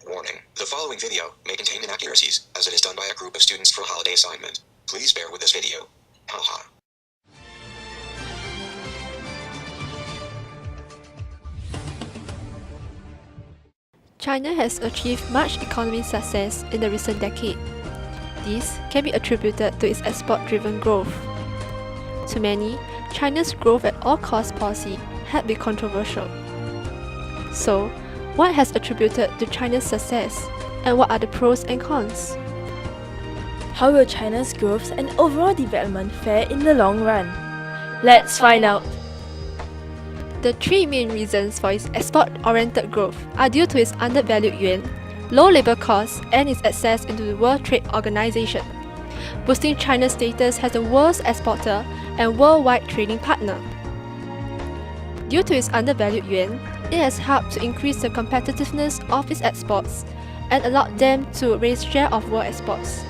Warning: the following video may contain inaccuracies, as it is done by a group of students for a holiday assignment. Please bear with this video. Haha. China has achieved much economic success in the recent decade. This can be attributed to its export-driven growth. To many, China's growth at all costs policy had been controversial. So, what has attributed to China's success, and what are the pros and cons? How will China's growth and overall development fare in the long run? Let's find out. The three main reasons for its export-oriented growth are due to its undervalued yuan, low labor costs, and its access into the World Trade Organization, boosting China's status as the world's exporter and worldwide trading partner. Due to its undervalued yuan, it has helped to increase the competitiveness of its exports and allowed them to raise share of world exports.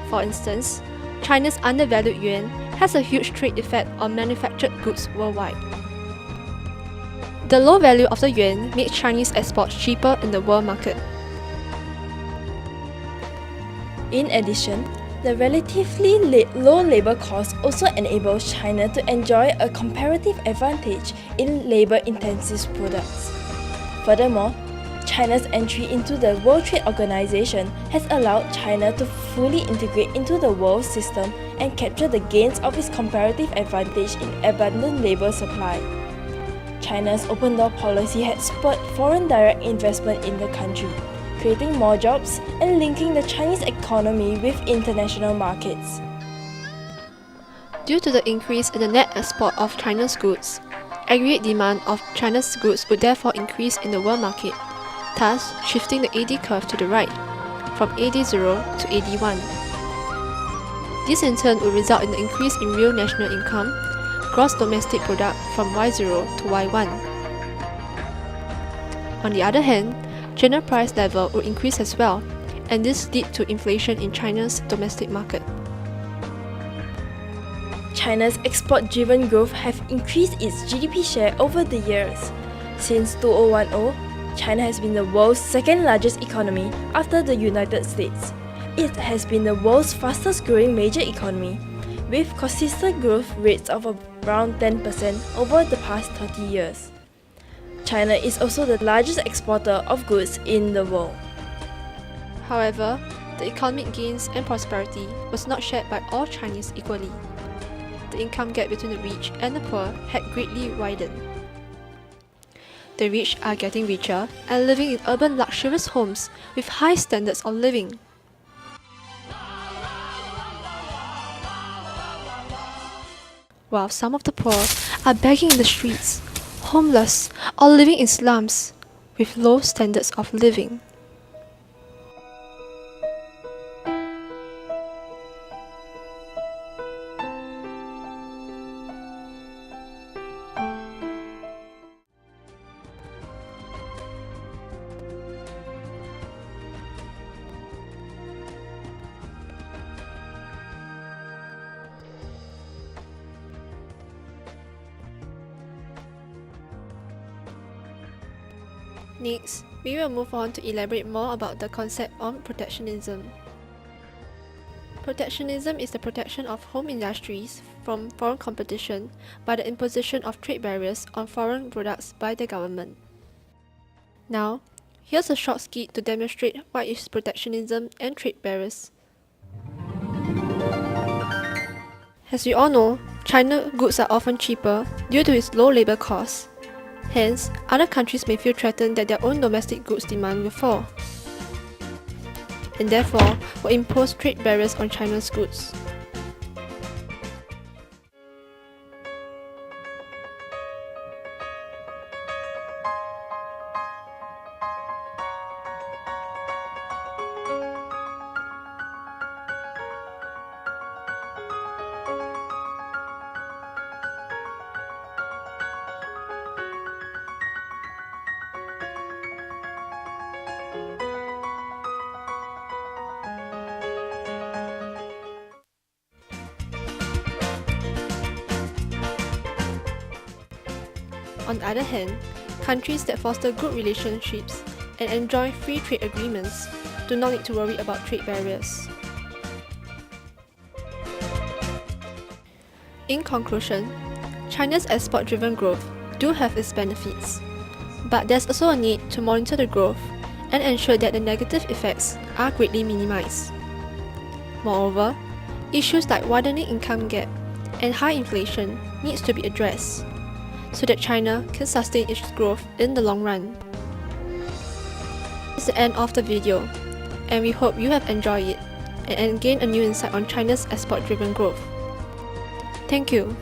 For instance, China's undervalued yuan has a huge trade effect on manufactured goods worldwide. The low value of the yuan makes Chinese exports cheaper in the world market. In addition, the relatively low labor cost also enables China to enjoy a comparative advantage in labor-intensive products. Furthermore, China's entry into the World Trade Organization has allowed China to fully integrate into the world system and capture the gains of its comparative advantage in abundant labor supply. China's open door policy had spurred foreign direct investment in the country, creating more jobs and linking the Chinese economy with international markets. Due to the increase in the net export of China's goods, aggregate demand of China's goods would therefore increase in the world market, thus shifting the AD curve to the right, from AD0 to AD1. This in turn would result in the increase in real national income, gross domestic product from Y0 to Y1. On the other hand, general price level would increase as well, and this lead to inflation in China's domestic market. China's export-driven growth have increased its GDP share over the years. Since 2010, China has been the world's second largest economy after the United States. It has been the world's fastest growing major economy, with consistent growth rates of around 10% over the past 30 years. China is also the largest exporter of goods in the world. However, the economic gains and prosperity was not shared by all Chinese equally. The income gap between the rich and the poor had greatly widened. The rich are getting richer and living in urban luxurious homes with high standards of living. While some of the poor are begging in the streets, homeless, or living in slums with low standards of living. Next, we will move on to elaborate more about the concept of protectionism. Protectionism is the protection of home industries from foreign competition by the imposition of trade barriers on foreign products by the government. Now, here's a short skit to demonstrate what is protectionism and trade barriers. As we all know, China goods are often cheaper due to its low labor costs. Hence, other countries may feel threatened that their own domestic goods demand will fall, and therefore will impose trade barriers on China's goods. On the other hand, countries that foster good relationships and enjoy free trade agreements do not need to worry about trade barriers. In conclusion, China's export-driven growth do have its benefits, but there's also a need to monitor the growth and ensure that the negative effects are greatly minimized. Moreover, issues like widening income gap and high inflation needs to be addressed so that China can sustain its growth in the long run. This is the end of the video, and we hope you have enjoyed it and gained a new insight on China's export-driven growth. Thank you.